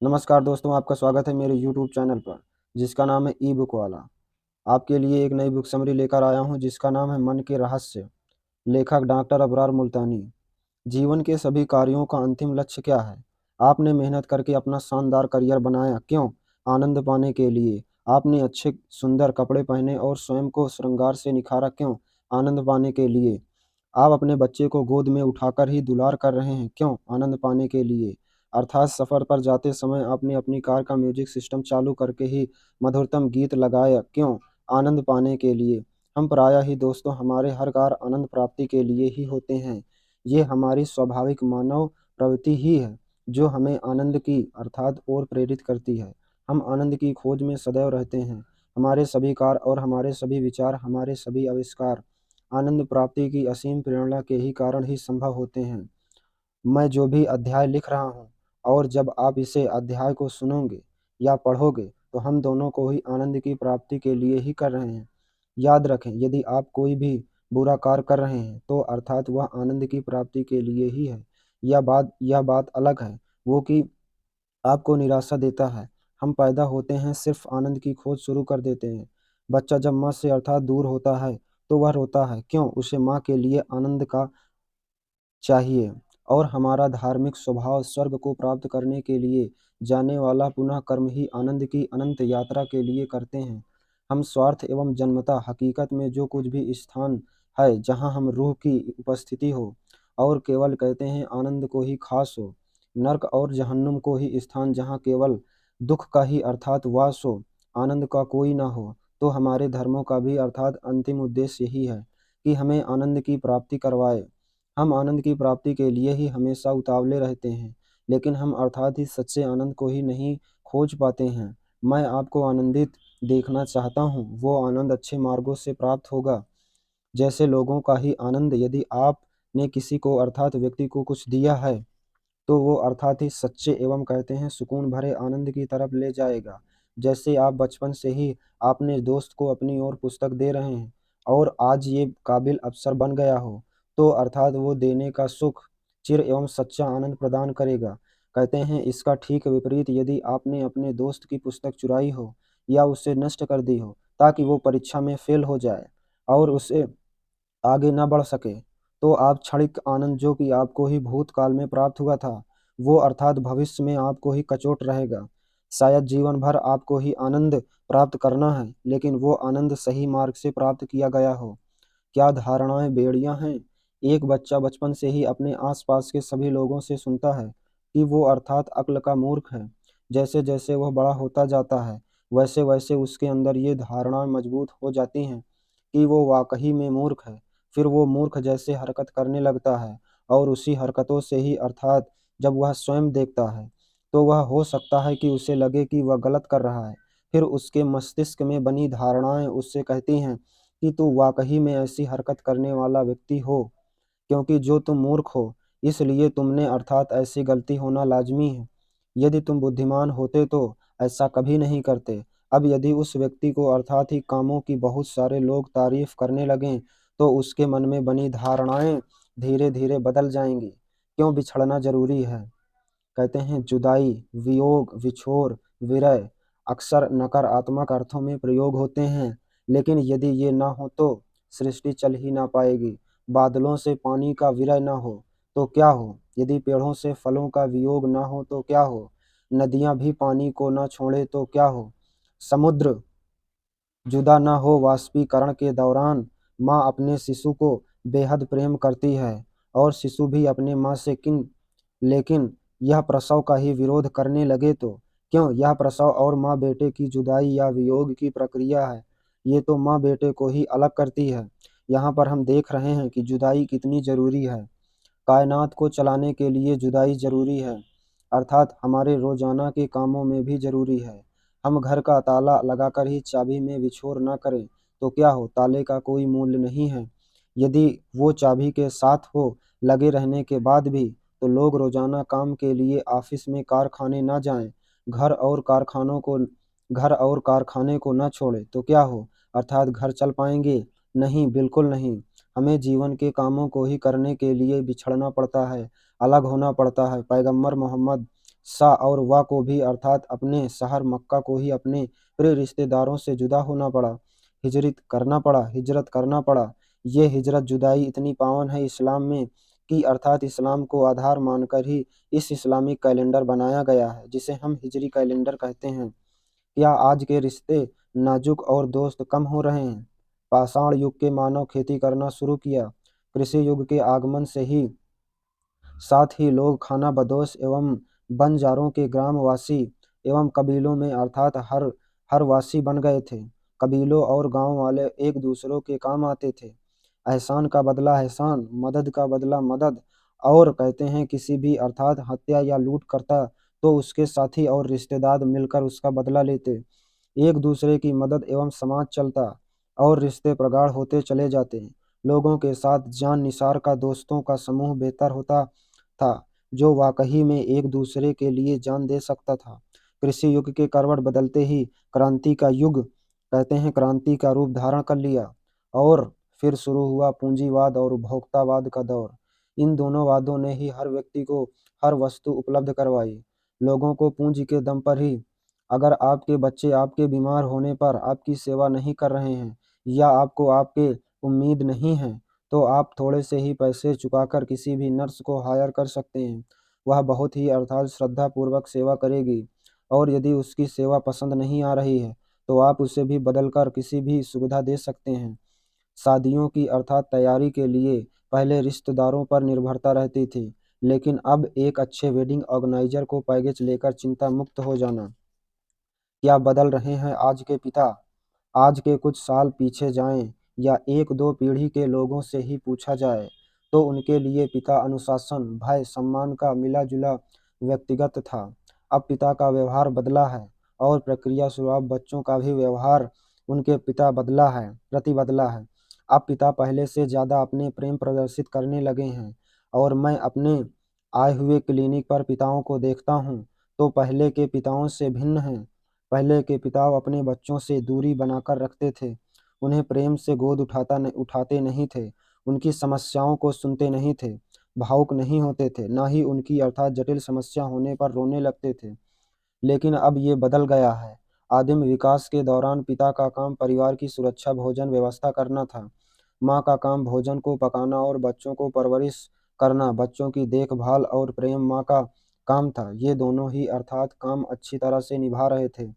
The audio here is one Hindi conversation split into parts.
नमस्कार दोस्तों, आपका स्वागत है मेरे यूट्यूब चैनल पर जिसका नाम है ई बुक वाला। आपके लिए एक नई बुक समरी लेकर आया हूं जिसका नाम है मन के रहस्य। लेखक डॉक्टर अबरार मुल्तानी। जीवन के सभी कार्यों का अंतिम लक्ष्य क्या है? आपने मेहनत करके अपना शानदार करियर बनाया क्यों? आनंद पाने के लिए। आपने अच्छे सुंदर कपड़े पहने और स्वयं को श्रृंगार से निखारा क्यों? आनंद पाने के लिए। आप अपने बच्चे को गोद में उठाकर ही दुलार कर रहे हैं क्यों? आनंद पाने के लिए। अर्थात सफ़र पर जाते समय आपने अपनी कार का म्यूजिक सिस्टम चालू करके ही मधुरतम गीत लगाया क्यों? आनंद पाने के लिए। हम प्रायः ही दोस्तों हमारे हर कार्य आनंद प्राप्ति के लिए ही होते हैं। ये हमारी स्वाभाविक मानव प्रवृत्ति ही है जो हमें आनंद की अर्थात ओर प्रेरित करती है। हम आनंद की खोज में सदैव रहते हैं। हमारे सभी कार्य और हमारे सभी विचार, हमारे सभी आविष्कार आनंद प्राप्ति की असीम प्रेरणा के ही कारण ही संभव होते हैं। मैं जो भी अध्याय लिख रहा हूँ और जब आप इसे अध्याय को सुनोगे या पढ़ोगे तो हम दोनों को ही आनंद की प्राप्ति के लिए ही कर रहे हैं। याद रखें, यदि आप कोई भी बुरा कार्य कर रहे हैं तो अर्थात वह आनंद की प्राप्ति के लिए ही है। यह बात अलग है वो कि आपको निराशा देता है। हम पैदा होते हैं सिर्फ आनंद की खोज शुरू कर देते हैं। बच्चा जब माँ से अर्थात दूर होता है तो वह रोता है क्यों? उसे माँ के लिए आनंद का चाहिए। और हमारा धार्मिक स्वभाव स्वर्ग को प्राप्त करने के लिए जाने वाला पुनः कर्म ही आनंद की अनंत यात्रा के लिए करते हैं। हम स्वार्थ एवं जन्मता हकीकत में जो कुछ भी स्थान है जहाँ हम रूह की उपस्थिति हो और केवल कहते हैं आनंद को ही खास हो। नर्क और जहन्नुम को ही स्थान जहाँ केवल दुख का ही अर्थात वास हो, आनंद का कोई ना हो। तो हमारे धर्मों का भी अर्थात अंतिम उद्देश्य यही है कि हमें आनंद की प्राप्ति करवाए। हम आनंद की प्राप्ति के लिए ही हमेशा उतावले रहते हैं, लेकिन हम अर्थात ही सच्चे आनंद को ही नहीं खोज पाते हैं। मैं आपको आनंदित देखना चाहता हूँ, वो आनंद अच्छे मार्गों से प्राप्त होगा जैसे लोगों का ही आनंद। यदि आपने किसी को अर्थात व्यक्ति को कुछ दिया है तो वो अर्थात ही सच्चे एवं कहते हैं सुकून भरे आनंद की तरफ ले जाएगा। जैसे आप बचपन से ही अपने दोस्त को अपनी ओर पुस्तक दे रहे हैं और आज ये काबिल अफसर बन गया हो तो अर्थात वो देने का सुख चिर एवं सच्चा आनंद प्रदान करेगा। कहते हैं इसका ठीक विपरीत, यदि आपने अपने दोस्त की पुस्तक चुराई हो या उसे नष्ट कर दी हो ताकि वो परीक्षा में फेल हो जाए और उसे आगे न बढ़ सके, तो आप क्षणिक आनंद जो कि आपको ही भूतकाल में प्राप्त हुआ था, वो अर्थात भविष्य में आपको ही कचोट रहेगा। शायद जीवन भर आपको ही आनंद प्राप्त करना है, लेकिन वो आनंद सही मार्ग से प्राप्त किया गया हो। क्या धारणाएं बेड़ियां हैं? एक बच्चा बचपन से ही अपने आसपास के सभी लोगों से सुनता है कि वो अर्थात अक्ल का मूर्ख है। जैसे जैसे वह बड़ा होता जाता है वैसे वैसे उसके अंदर ये धारणाएं मजबूत हो जाती हैं कि वो वाकई में मूर्ख है। फिर वो मूर्ख जैसे हरकत करने लगता है और उसी हरकतों से ही अर्थात जब वह स्वयं देखता है तो वह हो सकता है कि उसे लगे कि वह गलत कर रहा है। फिर उसके मस्तिष्क में बनी धारणाएं उससे कहती हैं कि तू वाकई में ऐसी हरकत करने वाला व्यक्ति हो, क्योंकि जो तुम मूर्ख हो इसलिए तुमने अर्थात ऐसी गलती होना लाजमी है। यदि तुम बुद्धिमान होते तो ऐसा कभी नहीं करते। अब यदि उस व्यक्ति को अर्थात ही कामों की बहुत सारे लोग तारीफ करने लगें तो उसके मन में बनी धारणाएं धीरे धीरे बदल जाएंगी। क्यों बिछड़ना जरूरी है? कहते हैं जुदाई, वियोग, विछोर, विरह अक्सर नकारात्मक अर्थों में प्रयोग होते हैं, लेकिन यदि ये ना हो तो सृष्टि चल ही ना पाएगी। बादलों से पानी का विरह ना हो तो क्या हो? यदि पेड़ों से फलों का वियोग ना हो तो क्या हो? नदियां भी पानी को ना छोड़े तो क्या हो? समुद्र जुदा न हो वाष्पीकरण के दौरान। माँ अपने शिशु को बेहद प्रेम करती है और शिशु भी अपने माँ से लेकिन यह प्रसव का ही विरोध करने लगे तो क्यों? यह प्रसव और माँ बेटे की जुदाई या वियोग की प्रक्रिया है। ये तो माँ बेटे को ही अलग करती है। यहाँ पर हम देख रहे हैं कि जुदाई कितनी जरूरी है। कायनात को चलाने के लिए जुदाई जरूरी है, अर्थात हमारे रोजाना के कामों में भी जरूरी है। हम घर का ताला लगाकर ही चाबी में विछोर न करें तो क्या हो? ताले का कोई मूल्य नहीं है। यदि वो चाबी के साथ हो लगे रहने के बाद भी तो लोग रोजाना काम के लिए ऑफिस में कारखाने ना जाएं, घर और कारखाने को न छोड़े तो क्या हो? अर्थात घर चल पाएंगे? नहीं, बिल्कुल नहीं। हमें जीवन के कामों को ही करने के लिए बिछड़ना पड़ता है, अलग होना पड़ता है। पैगंबर मोहम्मद सा और वा को भी अर्थात अपने शहर मक्का को ही अपने प्रिय रिश्तेदारों से जुदा होना पड़ा, हिजरत करना पड़ा। ये हिजरत जुदाई इतनी पावन है इस्लाम में कि अर्थात इस्लाम को आधार मानकर ही इस इस्लामिक कैलेंडर बनाया गया है जिसे हम हिजरी कैलेंडर कहते हैं। क्या आज के रिश्ते नाजुक और दोस्त कम हो रहे हैं? पाषाण युग के मानव खेती करना शुरू किया। कृषि युग के आगमन से ही साथ ही लोग खानाबदोश एवं बंजारों के ग्रामवासी एवं कबीलों में अर्थात हर वासी बन गए थे। कबीलों और गांव वाले एक दूसरों के काम आते थे। एहसान का बदला एहसान, मदद का बदला मदद। और कहते हैं किसी भी अर्थात हत्या या लूट करता तो उसके साथी और रिश्तेदार मिलकर उसका बदला लेते। एक दूसरे की मदद एवं समाज चलता और रिश्ते प्रगाढ़ होते चले जाते। लोगों के साथ जान निसार का दोस्तों का समूह बेहतर होता था जो वाकई में एक दूसरे के लिए जान दे सकता था। कृषि युग के करवट बदलते ही क्रांति का युग कहते हैं क्रांति का रूप धारण कर लिया और फिर शुरू हुआ पूंजीवाद और उपभोक्तावाद का दौर। इन दोनों वादों ने ही हर व्यक्ति को हर वस्तु उपलब्ध करवाई। लोगों को पूंजी के दम पर ही अगर आपके बच्चे आपके बीमार होने पर आपकी सेवा नहीं कर रहे हैं या आपको आपके उम्मीद नहीं है तो आप थोड़े से ही पैसे चुकाकर किसी भी नर्स को हायर कर सकते हैं। वह बहुत ही अर्थात श्रद्धापूर्वक सेवा करेगी और यदि उसकी सेवा पसंद नहीं आ रही है तो आप उसे भी बदलकर किसी भी सुविधा दे सकते हैं। शादियों की अर्थात तैयारी के लिए पहले रिश्तेदारों पर निर्भरता रहती थी लेकिन अब एक अच्छे वेडिंग ऑर्गेनाइजर को पैकेज लेकर चिंता मुक्त हो जाना। क्या बदल रहे हैं आज के पिता? आज के कुछ साल पीछे जाएं या एक दो पीढ़ी के लोगों से ही पूछा जाए तो उनके लिए पिता अनुशासन, भय, सम्मान का मिला जुला व्यक्तिगत था। अब पिता का व्यवहार बदला है और प्रक्रिया स्वभाव बच्चों का भी व्यवहार उनके पिता प्रति बदला है। अब पिता पहले से ज़्यादा अपने प्रेम प्रदर्शित करने लगे हैं और मैं अपने आए हुए क्लिनिक पर पिताओं को देखता हूँ तो पहले के पिताओं से भिन्न हैं। पहले के पिता अपने बच्चों से दूरी बनाकर रखते थे, उन्हें प्रेम से गोद उठाते नहीं थे, उनकी समस्याओं को सुनते नहीं थे, भावुक नहीं होते थे, ना ही उनकी अर्थात जटिल समस्या होने पर रोने लगते थे। लेकिन अब ये बदल गया है। आदिम विकास के दौरान पिता का काम परिवार की सुरक्षा, भोजन व्यवस्था करना था। माँ का काम भोजन को पकाना और बच्चों को परवरिश करना, बच्चों की देखभाल और प्रेम माँ का काम था। ये दोनों ही अर्थात काम अच्छी तरह से निभा रहे थे।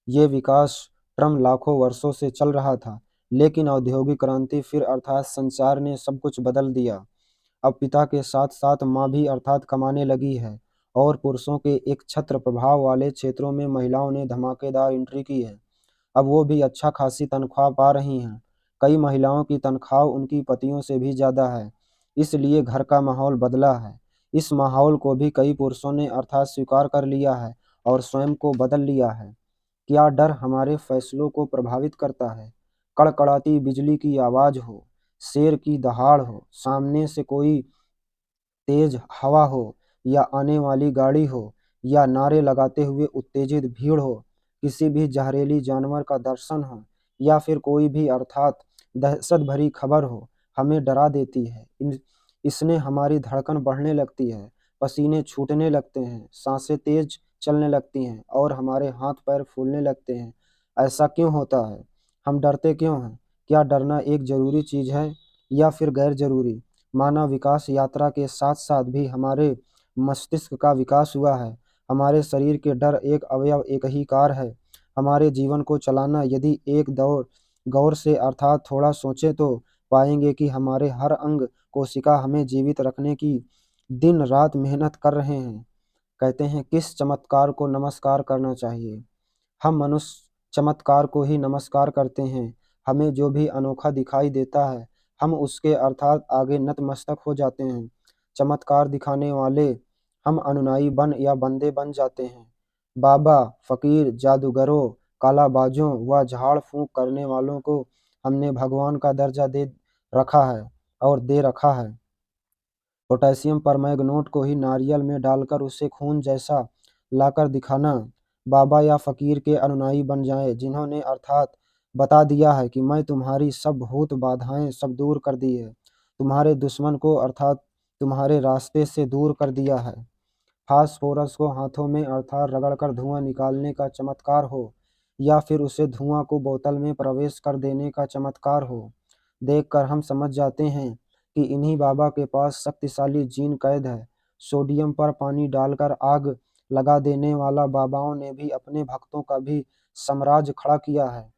ये विकास क्रम लाखों वर्षों से चल रहा था लेकिन औद्योगिक क्रांति फिर अर्थात संचार ने सब कुछ बदल दिया। अब पिता के साथ साथ माँ भी अर्थात कमाने लगी है और पुरुषों के एक छत्र प्रभाव वाले क्षेत्रों में महिलाओं ने धमाकेदार एंट्री की है। अब वो भी अच्छा खासी तनख्वाह पा रही हैं। कई महिलाओं की तनख्वाह उनकी पतियों से भी ज़्यादा है। इसलिए घर का माहौल बदला है। इस माहौल को भी कई पुरुषों ने अर्थात स्वीकार कर लिया है और स्वयं को बदल लिया है। क्या डर हमारे फैसलों को प्रभावित करता है? कड़कड़ाती बिजली की आवाज़ हो, शेर की दहाड़ हो, सामने से कोई तेज हवा हो या आने वाली गाड़ी हो या नारे लगाते हुए उत्तेजित भीड़ हो, किसी भी जहरीली जानवर का दर्शन हो या फिर कोई भी अर्थात दहशत भरी खबर हो, हमें डरा देती है। इसने हमारी धड़कन बढ़ने लगती है, पसीने छूटने लगते हैं, सांसें तेज चलने लगती हैं और हमारे हाथ पैर फूलने लगते हैं। ऐसा क्यों होता है? हम डरते क्यों हैं? क्या डरना एक ज़रूरी चीज़ है या फिर गैर ज़रूरी? मानव विकास यात्रा के साथ साथ भी हमारे मस्तिष्क का विकास हुआ है। हमारे शरीर के डर एक अवयव एक ही कार है। हमारे जीवन को चलाना यदि एक दौर गौर से अर्थात थोड़ा सोचें तो पाएंगे कि हमारे हर अंग कोशिका हमें जीवित रखने की दिन रात मेहनत कर रहे हैं। कहते हैं किस चमत्कार को नमस्कार करना चाहिए? हम मनुष्य चमत्कार को ही नमस्कार करते हैं। हमें जो भी अनोखा दिखाई देता है हम उसके अर्थात आगे नतमस्तक हो जाते हैं। चमत्कार दिखाने वाले हम अनुयायी बन या बंदे बन जाते हैं। बाबा, फकीर, जादूगरों, कालाबाजों व झाड़ फूंक करने वालों को हमने भगवान का दर्जा दे रखा है। पोटेशियम परमैंगनेट को ही नारियल में डालकर उसे खून जैसा लाकर दिखाना। बाबा या फकीर के अनुयायी बन जाएं जिन्होंने अर्थात बता दिया है कि मैं तुम्हारी सब भूत बाधाएं सब दूर कर दी है, तुम्हारे दुश्मन को अर्थात तुम्हारे रास्ते से दूर कर दिया है। फास्फोरस को हाथों में अर्थात रगड़कर धुआं निकालने का चमत्कार हो, या फिर उसे धुआं को बोतल में प्रवेश कर देने का चमत्कार हो, देखकर हम समझ जाते हैं कि इन्हीं बाबा के पास शक्तिशाली जीन कैद है। सोडियम पर पानी डालकर आग लगा देने वाला बाबाओं ने भी अपने भक्तों का भी साम्राज्य खड़ा किया है।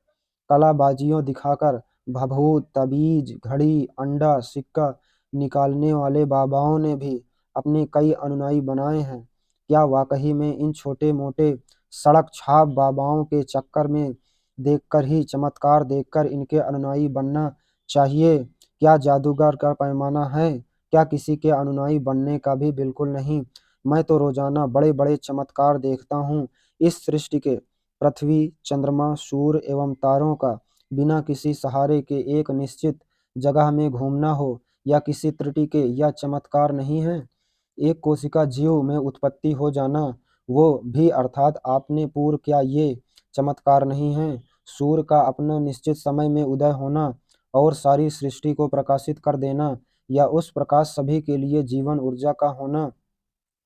कलाबाजियों दिखाकर भभूत, तबीज, घड़ी, अंडा, सिक्का निकालने वाले बाबाओं ने भी अपने कई अनुयायी बनाए हैं। क्या वाकई में इन छोटे-मोटे सड़क छाप बाबाओं के चक्कर में देखकर ही चमत्कार देखकर इनके अनुयायी बनना चाहिए? क्या जादूगर का पैमाना है? क्या किसी के अनुयायी बनने का भी बिल्कुल नहीं। मैं तो रोजाना बड़े-बड़े चमत्कार देखता हूँ। इस सृष्टि के पृथ्वी, चंद्रमा, सूर्य एवं तारों का बिना किसी सहारे के एक निश्चित जगह में घूमना हो, या किसी त्रुटि के या चमत्कार नहीं है। एक कोशिका जीव में उत्पत्ति हो जाना, वो भी अर्थात आपने पूर्व, क्या ये चमत्कार नहीं है? सूर्य का अपना निश्चित समय में उदय होना और सारी सृष्टि को प्रकाशित कर देना, या उस प्रकाश सभी के लिए जीवन ऊर्जा का होना,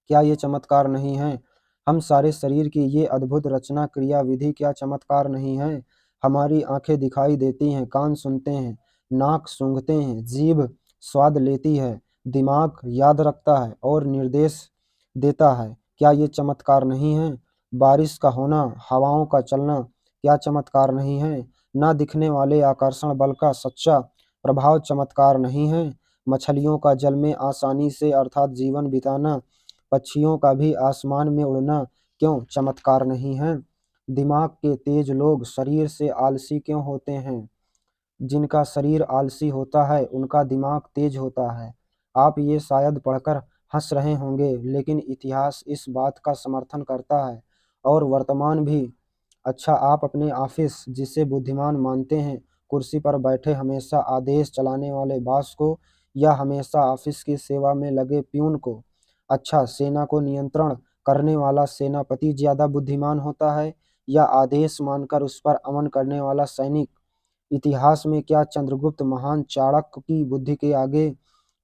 क्या ये चमत्कार नहीं है? हम सारे शरीर की ये अद्भुत रचना क्रिया विधि क्या चमत्कार नहीं है? हमारी आंखें दिखाई देती हैं, कान सुनते हैं, नाक सूंघते हैं, जीभ स्वाद लेती है, दिमाग याद रखता है और निर्देश देता है। क्या ये चमत्कार नहीं है? बारिश का होना, हवाओं का चलना, क्या चमत्कार नहीं है? ना दिखने वाले आकर्षण बल का सच्चा प्रभाव चमत्कार नहीं है? मछलियों का जल में आसानी से अर्थात जीवन बिताना, पक्षियों का भी आसमान में उड़ना क्यों चमत्कार नहीं है? दिमाग के तेज लोग शरीर से आलसी क्यों होते हैं? जिनका शरीर आलसी होता है उनका दिमाग तेज होता है। आप ये शायद पढ़कर हंस रहे होंगे, लेकिन इतिहास इस बात का समर्थन करता है, और वर्तमान भी। अच्छा, आप अपने ऑफिस जिसे बुद्धिमान मानते हैं, कुर्सी पर बैठे हमेशा आदेश चलाने वाले बॉस को, या हमेशा ऑफिस की सेवा में लगे प्यून को? अच्छा, सेना को नियंत्रण करने वाला सेनापति ज्यादा बुद्धिमान होता है, या आदेश मानकर उस पर अमन करने वाला सैनिक? इतिहास में क्या चंद्रगुप्त महान चाणक्य की बुद्धि के आगे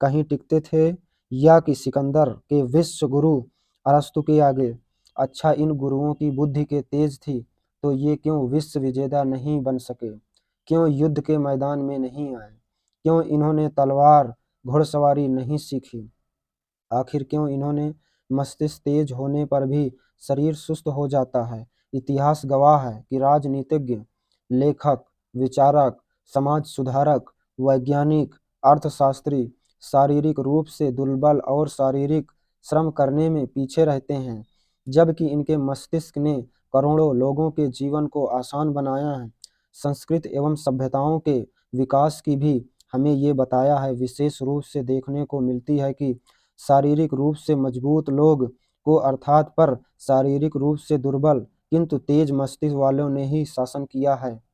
कहीं टिकते थे, या कि सिकंदर के विश्व गुरु अरस्तु के आगे? अच्छा, इन गुरुओं की बुद्धि के तेज थी, तो ये क्यों विश्व विजेता नहीं बन सके? क्यों युद्ध के मैदान में नहीं आए? क्यों इन्होंने तलवार घुड़सवारी नहीं सीखी? आखिर क्यों इन्होंने मस्तिष्क तेज होने पर भी शरीर सुस्त हो जाता है? इतिहास गवाह है कि राजनीतिज्ञ, लेखक, विचारक, समाज सुधारक, वैज्ञानिक, अर्थशास्त्री शारीरिक रूप से दुर्बल और शारीरिक श्रम करने में पीछे रहते हैं, जबकि इनके मस्तिष्क ने करोड़ों लोगों के जीवन को आसान बनाया है। संस्कृत एवं सभ्यताओं के विकास की भी हमें ये बताया है। विशेष रूप से देखने को मिलती है कि शारीरिक रूप से मजबूत लोग को अर्थात पर शारीरिक रूप से दुर्बल किंतु तेज मस्तिष्क वालों ने ही शासन किया है।